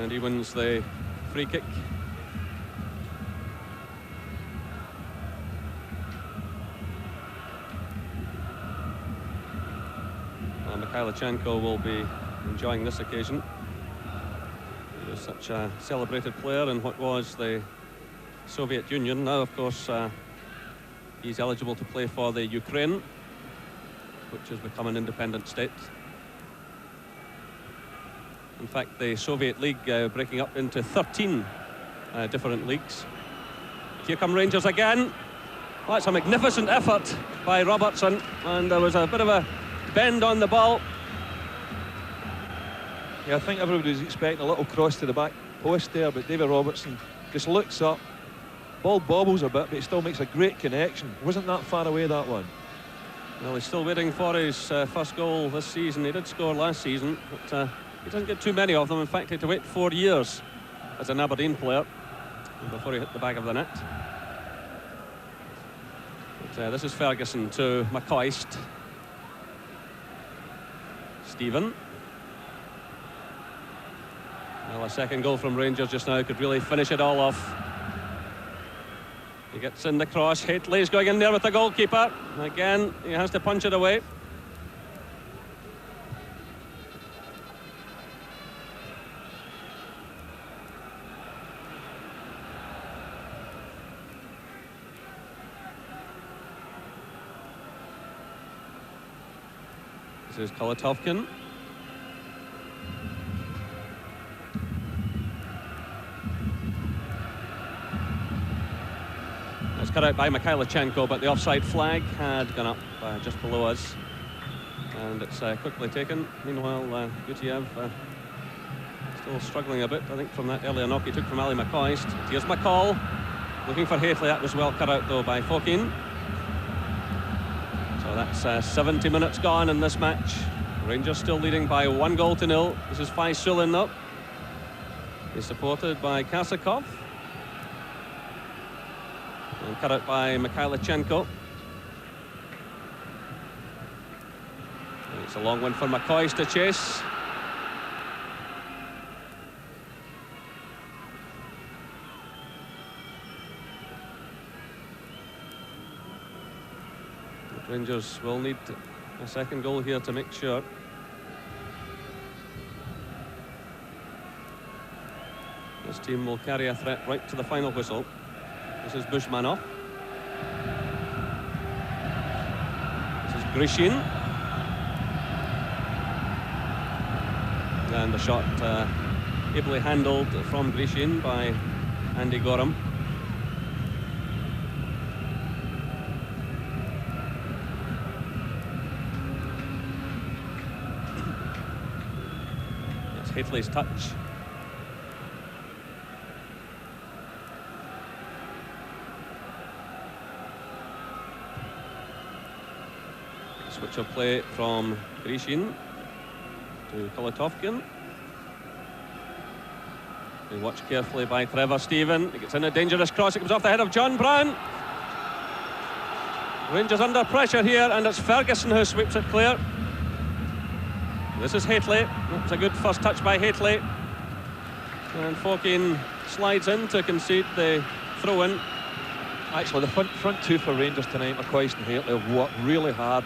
And he wins the free kick. And Mikhailichenko will be enjoying this occasion. He was such a celebrated player in what was the Soviet Union. Now, of course, he's eligible to play for the Ukraine, which has become an independent state. In fact, the Soviet League breaking up into 13 different leagues. Here come Rangers again. Oh, that's a magnificent effort by Robertson, and there was a bit of a bend on the ball. Yeah, I think everybody was expecting a little cross to the back post there, but David Robertson just looks up. Ball bobbles a bit, but he still makes a great connection. Wasn't that far away, that one. Well, he's still waiting for his first goal this season. He did score last season, but he doesn't get too many of them. In fact, he had to wait 4 years as an Aberdeen player before he hit the back of the net. But this is Ferguson to McCoist. Stephen. Well, a second goal from Rangers just now could really finish it all off. He gets in the cross. Haitley's going in there with the goalkeeper. Again, he has to punch it away. This is Kolotovkin. It's cut out by Mikhailichenko, but the offside flag had gone up just below us. And it's quickly taken. Meanwhile, Gutiev still struggling a bit, I think, from that earlier knock he took from Ali McCoist. Here's McCall, looking for Haitley. That was well cut out, though, by Fokin. So that's 70 minutes gone in this match. Rangers still leading by 1-0. This is Faisulin up. He's supported by Kasakov. And cut out by Mikhailichenko. It's a long one for McCoist to chase. But Rangers will need a second goal here to make sure. This team will carry a threat right to the final whistle. This is Bushmanov. This is Grishin. And the shot ably handled from Grishin by Andy Gorham. It's Haitley's touch. Switch of play from Grishin to Kolotovkin. They watch carefully by Trevor Stephen. He gets in a dangerous cross. It comes off the head of John Brown. Rangers under pressure here, and it's Ferguson who sweeps it clear. This is Haitley. That was a good first touch by Haitley. And Fokin slides in to concede the throw-in. Actually, the front two for Rangers tonight, McCoist and Haitley, have worked really hard.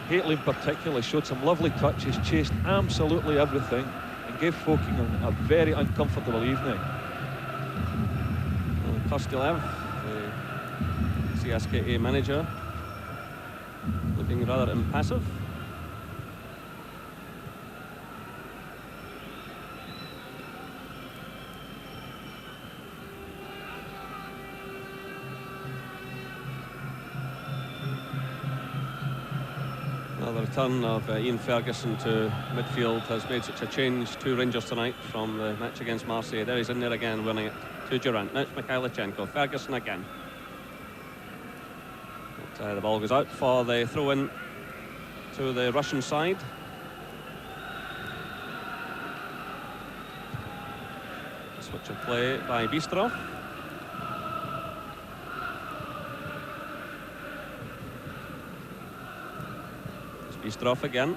Haitley in particular showed some lovely touches, chased absolutely everything, and gave Fokin a very uncomfortable evening. Kostylev, the CSKA manager, looking rather impassive. The return of Ian Ferguson to midfield has made such a change to Rangers tonight from the match against Marseille. There he's in there again, winning it to Durant. Now it's Mikhailichenko. Ferguson again. But, the ball goes out for the throw-in to the Russian side. Switch of play by Bistrov. Bistrov again.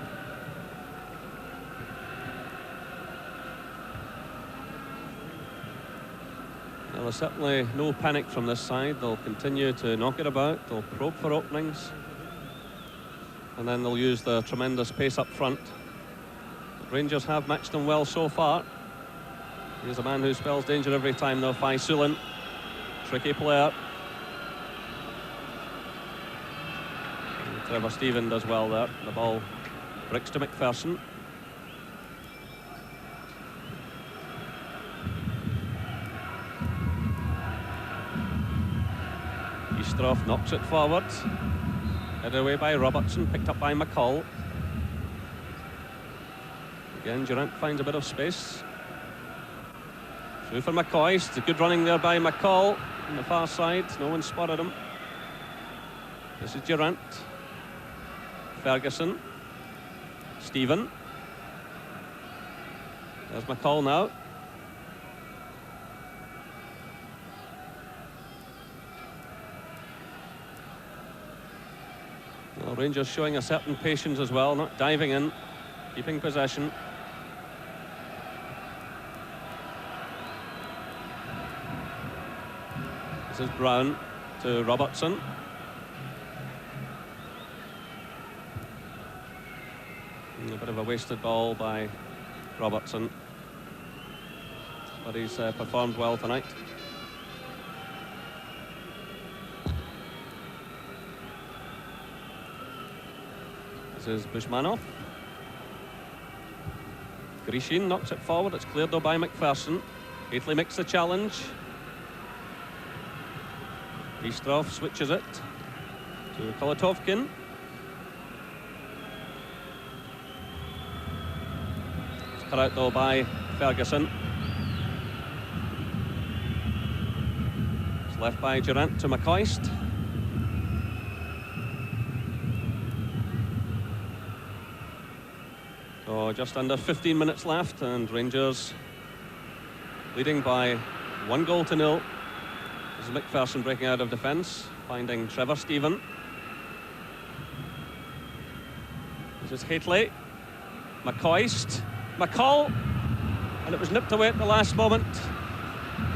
there's certainly no panic from this side. They'll continue to knock it about. They'll probe for openings. And then they'll use the tremendous pace up front. Rangers have matched them well so far. He's a man who spells danger every time, though. Fai Sulin, tricky player. And Trevor Stephen does well there. The ball bricks to McPherson. Eastroff knocks it forward. Headed away by Robertson, picked up by McCall. Again, Durant finds a bit of space. Through for McCoist. Good running there by McCall on the far side. No one spotted him. This is Durant. Ferguson. Stephen. There's McCall now. Well, Rangers showing a certain patience as well, not diving in, keeping possession. This is Brown to Robertson. And a bit of a wasted ball by Robertson. But he's performed well tonight. This is Bushmanov. Grishin knocks it forward. It's cleared though by McPherson. Gately makes the challenge. Eastroff switches it to Kolatovkin. It's cut out though by Ferguson. It's left by Durant to McCoist. So just under 15 minutes left, and Rangers leading by 1-0. This is McPherson breaking out of defence, finding Trevor Stephen. This is Hately. McCoist. McCall. And it was nipped away at the last moment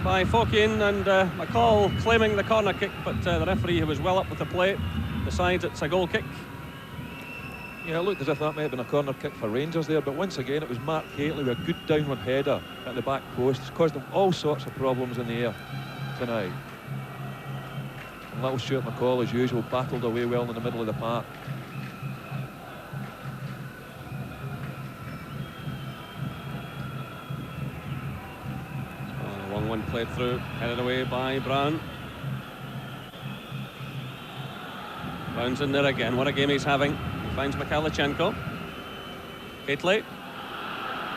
by Fokien, and McCall claiming the corner kick, but the referee, who was well up with the play, decides it's a goal kick. Yeah, it looked as if that might have been a corner kick for Rangers there, but once again it was Mark Hately with a good downward header at the back post. It's caused them all sorts of problems in the air tonight. And little Stuart McCall, as usual, battled away well in the middle of the park. A long one played through, headed away by Brown. Brown's in there again. What a game he's having. He finds Mikhailichenko. Gately.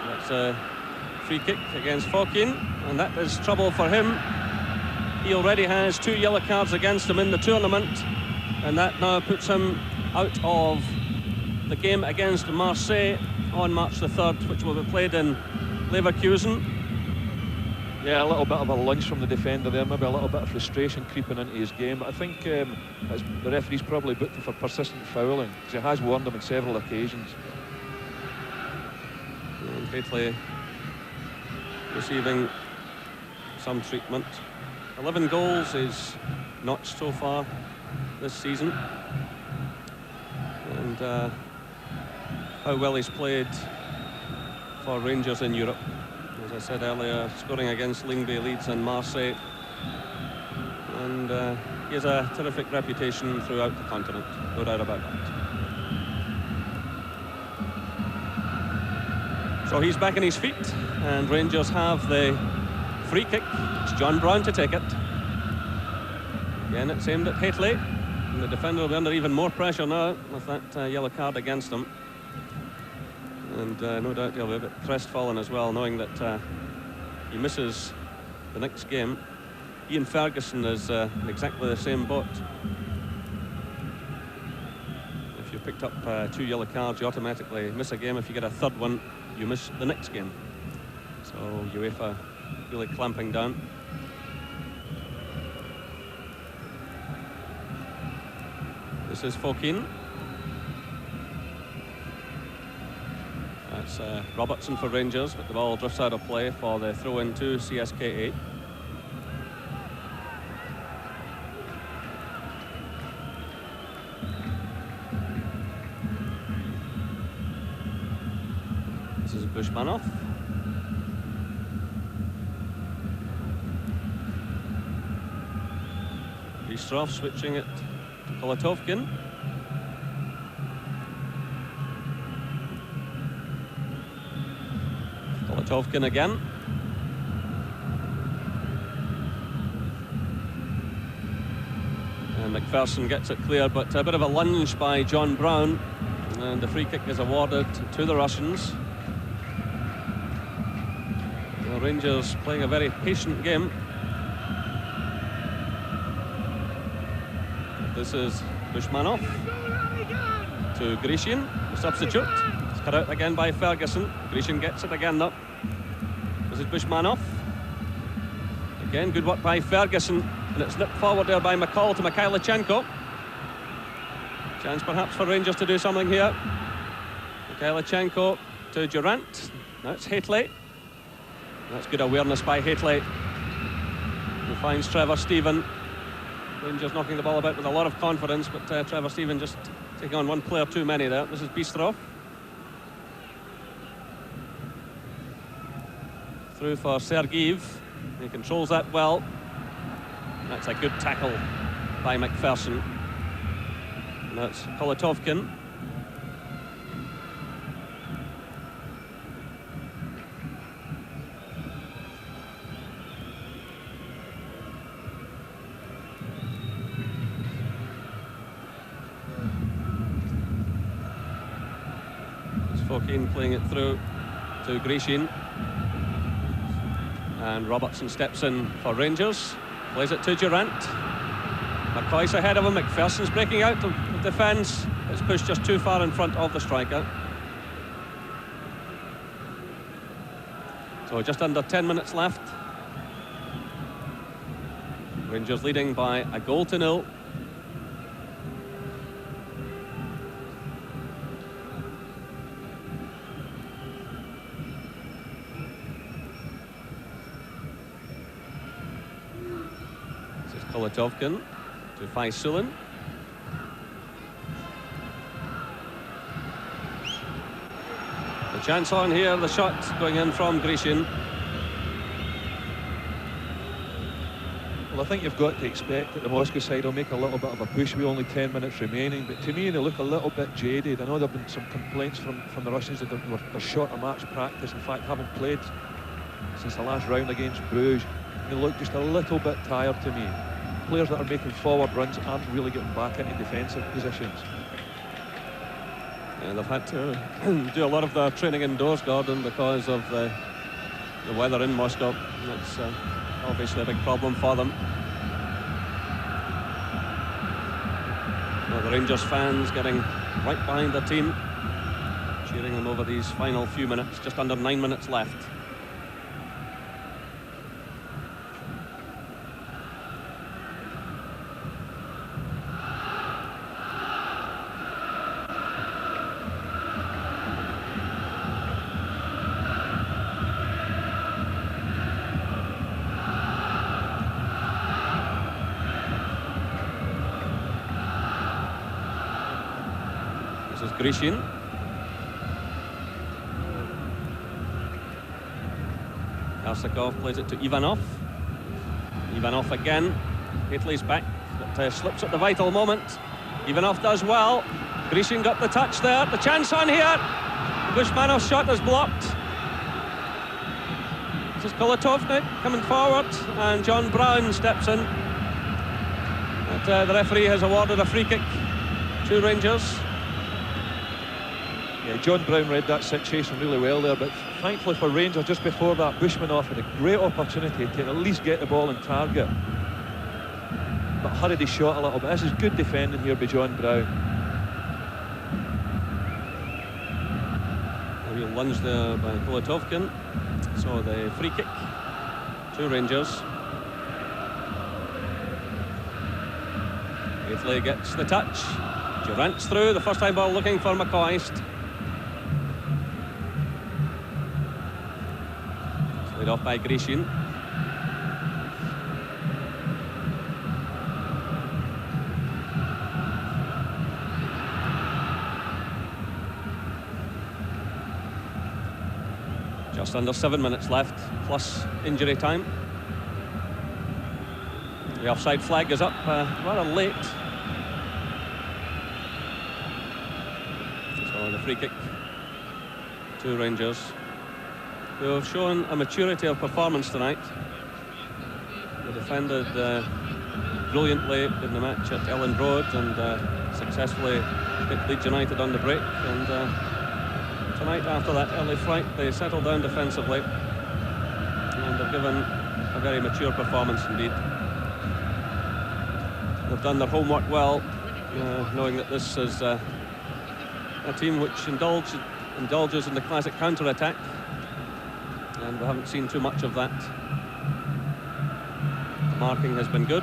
That's a free kick against Fokien, and that is trouble for him. He already has 2 yellow cards against him in the tournament, and that now puts him out of the game against Marseille on March the 3rd, which will be played in Leverkusen. Yeah, a little bit of a lunge from the defender there, maybe a little bit of frustration creeping into his game. But I think the referee's probably booked him for persistent fouling, because he has warned him on several occasions. And Gately receiving some treatment. 11 goals is notched so far this season. And how well he's played for Rangers in Europe. As I said earlier, scoring against Lyngby, Leeds and Marseille. And he has a terrific reputation throughout the continent, no doubt about that. So he's back on his feet, and Rangers have the free kick. It's John Brown to take it. Again, it's aimed at Hately, and the defender will be under even more pressure now with that yellow card against him. And no doubt he'll be a bit crestfallen as well, knowing that he misses the next game. Ian Ferguson is in exactly the same boat. If you picked up 2 yellow cards, you automatically miss a game. If you get a third one, you miss the next game. So UEFA really clamping down. This is Fokien. That's Robertson for Rangers, but the ball drifts out of play for the throw-in to CSKA. Bushmanov. Bistrov switching it to Kolatovkin. Kolatovkin again. And McPherson gets it clear, but a bit of a lunge by John Brown. And the free kick is awarded to the Russians. The Rangers playing a very patient game. This is Bushmanov to Grishin, the substitute. It's cut out again by Ferguson. Grishin gets it again though. This is Bushmanov. Again, good work by Ferguson. And it's nipped forward there by McCall to Mikhailichenko. Chance perhaps for Rangers to do something here. Mikhailichenko to Durant. Now it's Haitley. That's good awareness by Haitley. He finds Trevor Stephen. Rangers knocking the ball about with a lot of confidence, but Trevor Stephen just taking on one player too many there. This is Bistrov. Through for Sergeev. He controls that well. That's a good tackle by McPherson. And that's Kolatovkin. Fokine playing it through to Grishin. And Robertson steps in for Rangers. Plays it to Durant. McCoy's ahead of him. McPherson's breaking out of defence. It's pushed just too far in front of the striker. So just under 10 minutes left. Rangers leading by a goal to nil. Kolatovkin to Faisulin. The chance on here, the shot going in from Grishin. Well, I think you've got to expect that the Moscow side will make a little bit of a push with only 10 minutes remaining, but to me they look a little bit jaded. I know there have been some complaints from the Russians that they're short of match practice. In fact, haven't played since the last round against Bruges. They look just a little bit tired to me. Players that are making forward runs aren't really getting back into defensive positions. And they've had to do a lot of their training indoors, Gordon, because of the weather in Moscow. That's obviously a big problem for them. Well, the Rangers fans getting right behind their team, cheering them over these final few minutes, just under 9 minutes left. Grishin. Arsakov plays it to Ivanov. Ivanov again. Haitley's back, but slips at the vital moment. Ivanov does well. Grishin got the touch there. The chance on here. Bushmanov's shot is blocked. This is Kolatovnik coming forward, and John Brown steps in. But, the referee has awarded a free kick to Rangers. Yeah, John Brown read that situation really well there, but thankfully for Rangers, just before that, Bushmanov had a great opportunity to at least get the ball on target, but hurried his shot a little bit. This is good defending here by John Brown. A real lunge there by Kolatovkin. So the free kick to Rangers. Haitley gets the touch. Durant's through, the first time ball looking for McCoist. Laid off by Grishin. Just under 7 minutes left, plus injury time. The offside flag is up rather late. So the free kick to Rangers, who have shown a maturity of performance tonight. They defended brilliantly in the match at Elland Road and successfully hit Leeds United on the break. And tonight, after that early fright, they settled down defensively and have given a very mature performance indeed. They've done their homework well, knowing that this is a team which indulges in the classic counter-attack, and we haven't seen too much of that. The marking has been good.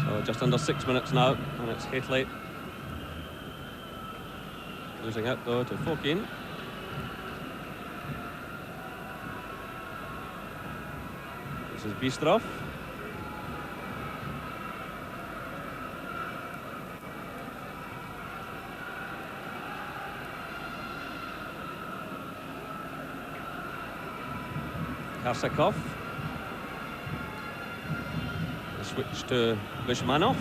So just under 6 minutes now, and it's Hateley losing out though to Fokine. This is Bistrov. Karsakov. The switch to Bishmanov.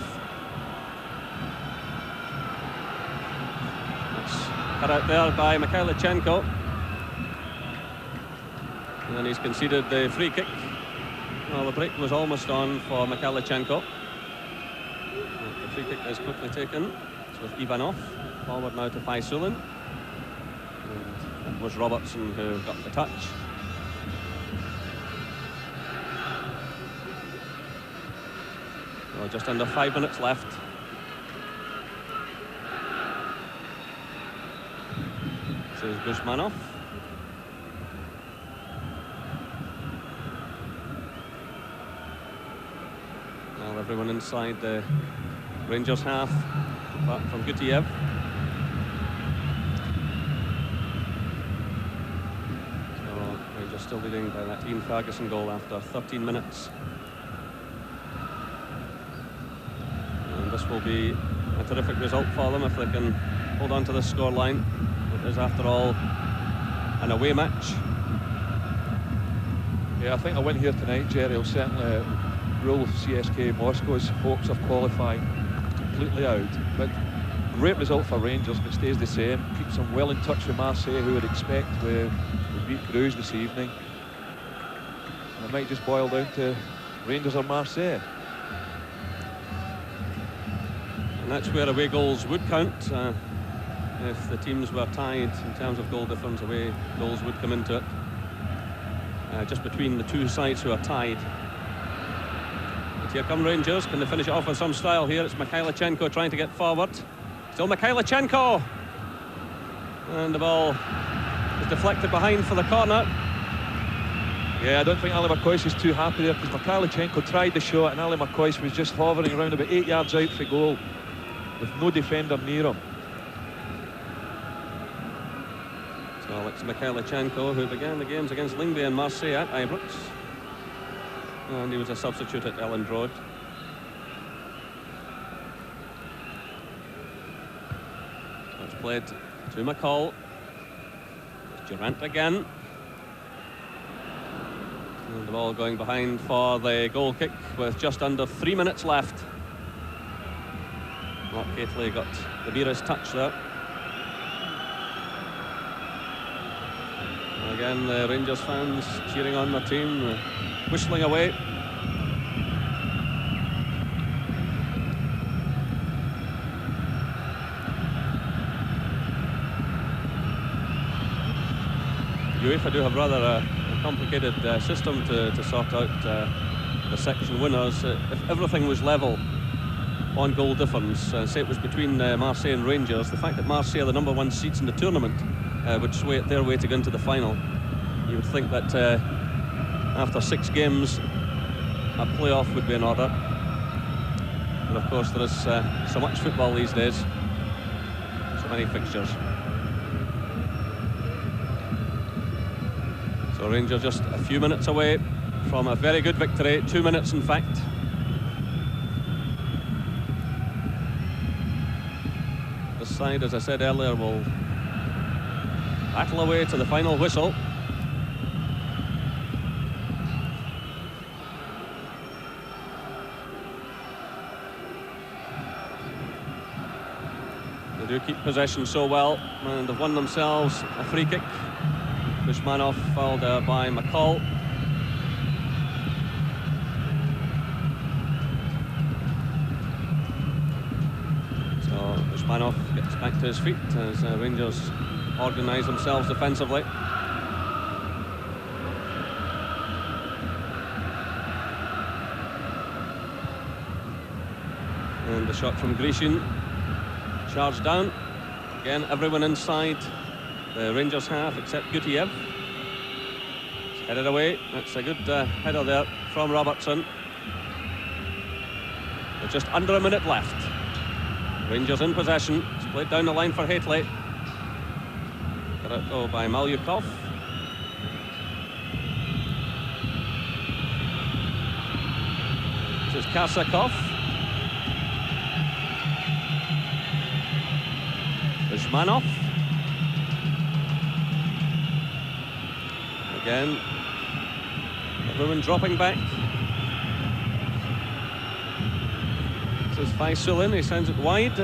That's cut out there by Mikhailichenko. And then he's conceded the free kick. Well, the break was almost on for Mikhailichenko. The free kick is quickly taken. It's with Ivanov. Forward now to Faisulin. And it was Robertson who got the touch. So just under 5 minutes left. This is Bushmanov. Well, everyone inside the Rangers half, apart from Gutiev. So Rangers still leading by that Ian Ferguson goal after 13 minutes. This will be a terrific result for them if they can hold on to this scoreline. It is, after all, an away match. Yeah, I think a win here tonight, Jerry, will certainly rule CSKA Moscow's hopes of qualifying completely out. But great result for Rangers, but stays the same. Keeps them well in touch with Marseille, who would expect we beat Bruges this evening. And it might just boil down to Rangers or Marseille. And that's where away goals would count. If the teams were tied in terms of goal difference, away goals would come into it. Just between the two sides who are tied. But here come Rangers. Can they finish it off with some style here? It's Mikhailichenko trying to get forward. Still Mikhailichenko. And the ball is deflected behind for the corner. Yeah, I don't think Ali McCoist is too happy there, because Mikhailichenko tried the shot and Ali McCoist was just hovering around about 8 yards out for goal with no defender near him. So it's Mikhailichenko, who began the games against Lyngby and Marseille at Ibrox. And he was a substitute at Elland Road. So it's played to McCall. It's Durant again. And the ball going behind for the goal kick with just under 3 minutes left. Mark Hateley got the merest touch there. And again, the Rangers fans cheering on their team, whistling away. UEFA do have rather a complicated system to sort out the section winners. If everything was level on goal difference, say it was between Marseille and Rangers, the fact that Marseille are the #1 seeds in the tournament would sway it their way to go into the final. You would think that after 6 games a playoff would be in order, but of course there is so much football these days, so many fixtures. So Rangers just a few minutes away from a very good victory, 2 minutes in fact. side, as I said earlier, will battle away to the final whistle. They do keep possession so well, and have won themselves a free kick. Bushmanov fouled by McCall. So Bushmanov gets back to his feet as Rangers organise themselves defensively. And the shot from Grishin. Charged down. Again, everyone inside the Rangers half except Gutiev. It's headed away. That's a good header there from Robertson. With just under a minute left. Rangers in possession. It's played down the line for Haitley. Got it though by Malyukov. This is Karsakov. Bushmanov. Again, everyone dropping back. This is Faisulin, he sends it wide.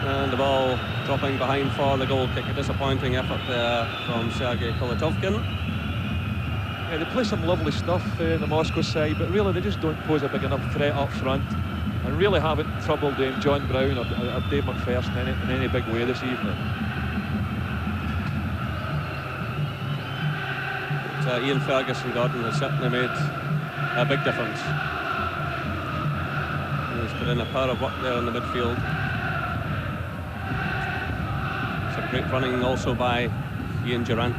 And the ball dropping behind for the goal kick. A disappointing effort there from Sergei Kolotovkin. Yeah, they play some lovely stuff in the Moscow side, but really they just don't pose a big enough threat up front. And really haven't troubled John Brown or Dave McPherson in any big way this evening. But, Ian Ferguson, Gordon, has certainly made a big difference. He's put in a power of work there in the midfield. Some great running also by Ian Durant.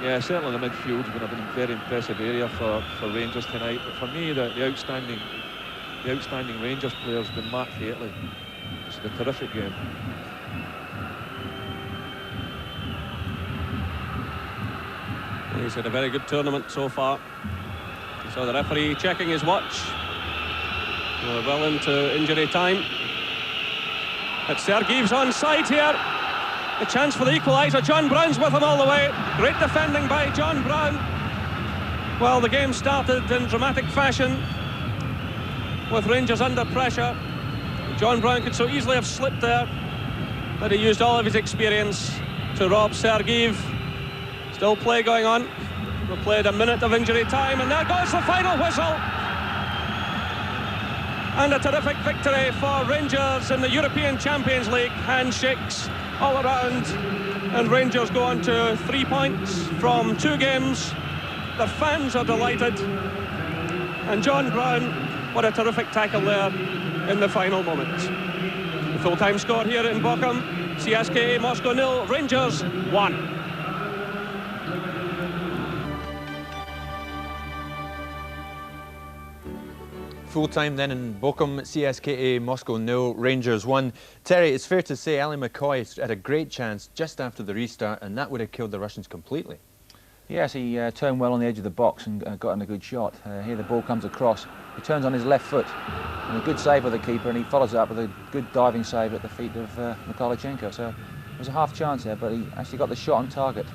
Yeah, certainly the midfield's been a very impressive area for Rangers tonight. But for me, the outstanding Rangers player has been Mark Haitley. It's a terrific game. He's had a very good tournament so far. So the referee checking his watch. We're well into injury time. But Sergiev's on side here. A chance for the equaliser. John Brown's with him all the way. Great defending by John Brown. Well, the game started in dramatic fashion with Rangers under pressure. John Brown could so easily have slipped there, but he used all of his experience to rob Sergiev. Still play going on. We've played a minute of injury time, and there goes the final whistle. And a terrific victory for Rangers in the European Champions League. Handshakes all around, and Rangers go on to 3 points from 2 games. The fans are delighted, and John Brown, what a terrific tackle there in the final moments. The full-time score here in Bochum: CSKA Moscow 0, Rangers 1. Full time then in Bochum, CSKA Moscow 0, Rangers 1. Terry, it's fair to say Ali McCoy had a great chance just after the restart, and that would have killed the Russians completely. Yes, he turned well on the edge of the box and got in a good shot. Here the ball comes across. He turns on his left foot, and a good save by the keeper, and he follows it up with a good diving save at the feet of Mikhailichenko. So there was a half chance there, but he actually got the shot on target.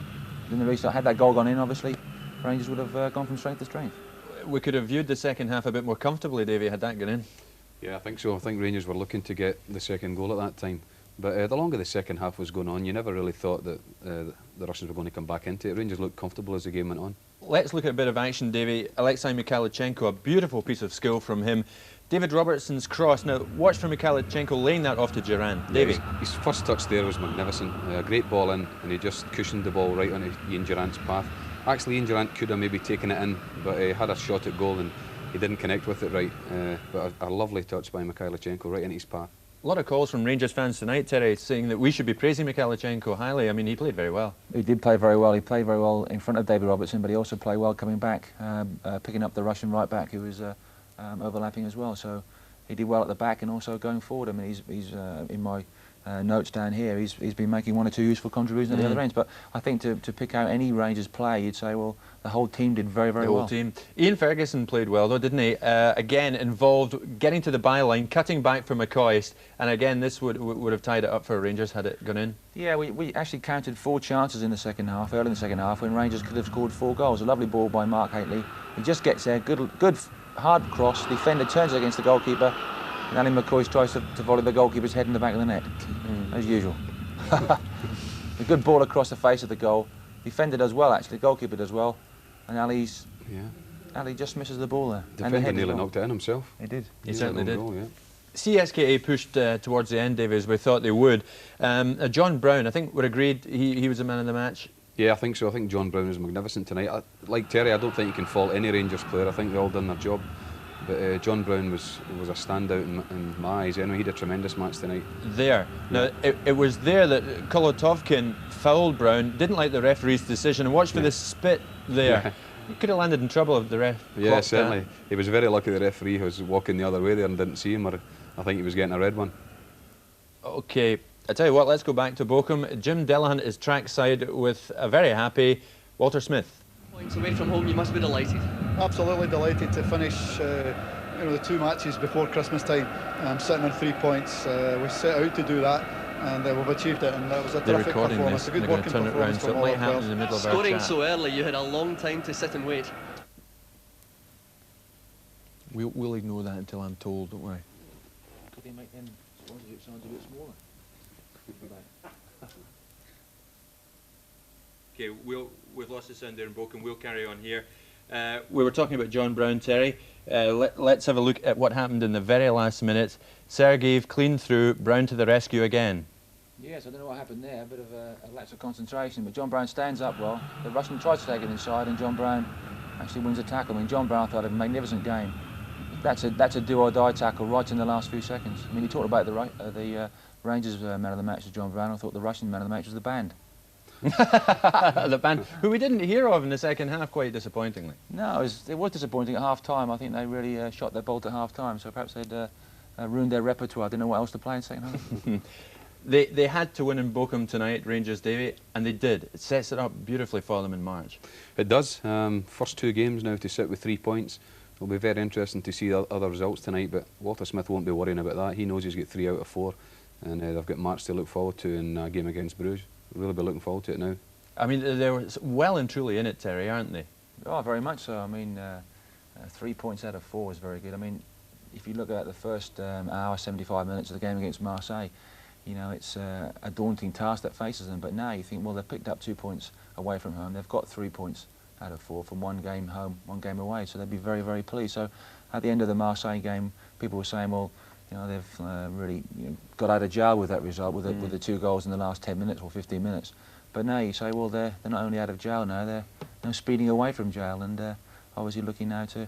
In the restart, had that goal gone in, obviously, Rangers would have gone from strength to strength. We could have viewed the second half a bit more comfortably, Davey, had that gone in. Yeah, I think so. I think Rangers were looking to get the second goal at that time. But the longer the second half was going on, you never really thought that the Russians were going to come back into it. Rangers looked comfortable as the game went on. Let's look at a bit of action, Davey. Alexei Mikhailichenko, a beautiful piece of skill from him. David Robertson's cross. Now, watch for Mikhailichenko laying that off to Durant. Davey. Yeah, his first touch there was magnificent. A great ball in, and he just cushioned the ball right onto Ian Durant's path. Actually, Ian Durant could have maybe taken it in, but he had a shot at goal and he didn't connect with it right. But a lovely touch by Mikhailichenko right into his path. A lot of calls from Rangers fans tonight, Terry, saying that we should be praising Mikhailichenko highly. I mean, he played very well. He did play very well. He played very well in front of David Robertson, but he also played well coming back, picking up the Russian right back who was overlapping as well. So he did well at the back and also going forward. I mean, he's in my notes down here, he's been making one or two useful contributions at the other ends. But I think to pick out any Rangers play, you'd say, well, the whole team did very, very well. The whole team. Ian Ferguson played well, though, didn't he? Again, involved getting to the byline, cutting back for McCoist, and again, this would have tied it up for Rangers had it gone in. Yeah, we actually counted 4 chances in the second half, early in the second half, when Rangers could have scored 4 goals. A lovely ball by Mark Hateley. He just gets there, good hard cross, defender turns against the goalkeeper, and Ali McCoist tries to volley the goalkeeper's head in the back of the net, as usual. A good ball across the face of the goal. Defender does well, actually, the goalkeeper does well, and Ali just misses the ball there. Defender nearly knocked it in himself. He did. He certainly did. Goal, yeah. CSKA pushed towards the end, David, as we thought they would. John Brown, I think we're agreed he was the man of the match. Yeah, I think so. I think John Brown was magnificent tonight. Like Terry, I don't think you can fault any Rangers player. I think they all done their job. But John Brown was a standout in my eyes. Anyway, he had a tremendous match tonight. There. Now, it was there that Kolotovkin fouled Brown, didn't like the referee's decision, and watch for the spit there. Yeah. He could have landed in trouble if the ref Yeah, certainly. He was very lucky the referee was walking the other way there and didn't see him, or I think he was getting a red one. OK, I tell you what, let's go back to Bochum. Jim Delahunt is trackside with a very happy Walter Smith. Points away from home, you must be delighted. Absolutely delighted to finish the 2 matches before Christmas time, sitting on 3 points. We set out to do that, and we've achieved it, and that was a terrific performance. A good working performance from all our players. In the middle of our Scoring chat. so early, you had a long time to sit and wait. We'll ignore that until I'm told, don't we? Could they make them sound a bit smaller? OK, we've lost the sound there in Bochum. We'll carry on here. We were talking about John Brown, Terry. Let's have a look at what happened in the very last minute. Sergeyev clean through, Brown to the rescue again. Yes, I don't know what happened there, a bit of a lapse of concentration, but John Brown stands up well. The Russian tries to take it inside, and John Brown actually wins the tackle. I mean, John Brown thought had a magnificent game. That's a do-or-die tackle right in the last few seconds. I mean, he talked about the Rangers man of the match was John Brown. I thought the Russian man of the match was the band. The band, who we didn't hear of in the second half, quite disappointingly. No, it was disappointing at half-time. I think they really shot their bolt at half-time, so perhaps they'd ruined their repertoire. Didn't know what else to play in the second half. They had to win in Bochum tonight, Rangers, Davy, and they did. It sets it up beautifully for them in March. It does. First 2 games now to sit with 3 points. It'll be very interesting to see the other results tonight, but Walter Smith won't be worrying about that. He knows he's got 3 out of 4, and they've got March to look forward to in a game against Bruges. Really be looking forward to it now. I mean, they're well and truly in it, Terry, aren't they? Oh, very much so. I mean, 3 points out of 4 is very good. I mean, if you look at the first hour, 75 minutes of the game against Marseille, you know, it's a daunting task that faces them. But now you think, well, they've picked up 2 points away from home. They've got 3 points out of 4 from 1 game home, 1 game away. So they'd be very, very pleased. So at the end of the Marseille game, people were saying, well, you know, they've really got out of jail with that result, with the 2 goals in the last 10 minutes or 15 minutes. But now you say, well, they're not only out of jail now, they're speeding away from jail, and obviously looking now to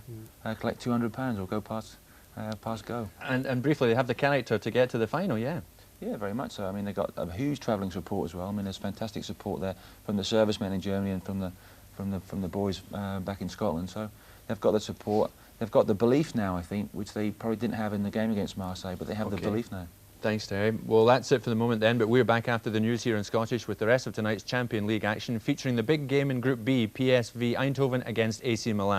collect £200 or go past go. And briefly, they have the character to get to the final, yeah. Yeah, very much so. I mean, they've got a huge travelling support as well. I mean, there's fantastic support there from the servicemen in Germany and from the boys back in Scotland. So they've got the support. They've got the belief now, I think, which they probably didn't have in the game against Marseille, but they have the belief now. Thanks, Terry. Well, that's it for the moment then, but we're back after the news here in Scottish with the rest of tonight's Champions League action, featuring the big game in Group B, PSV Eindhoven against AC Milan.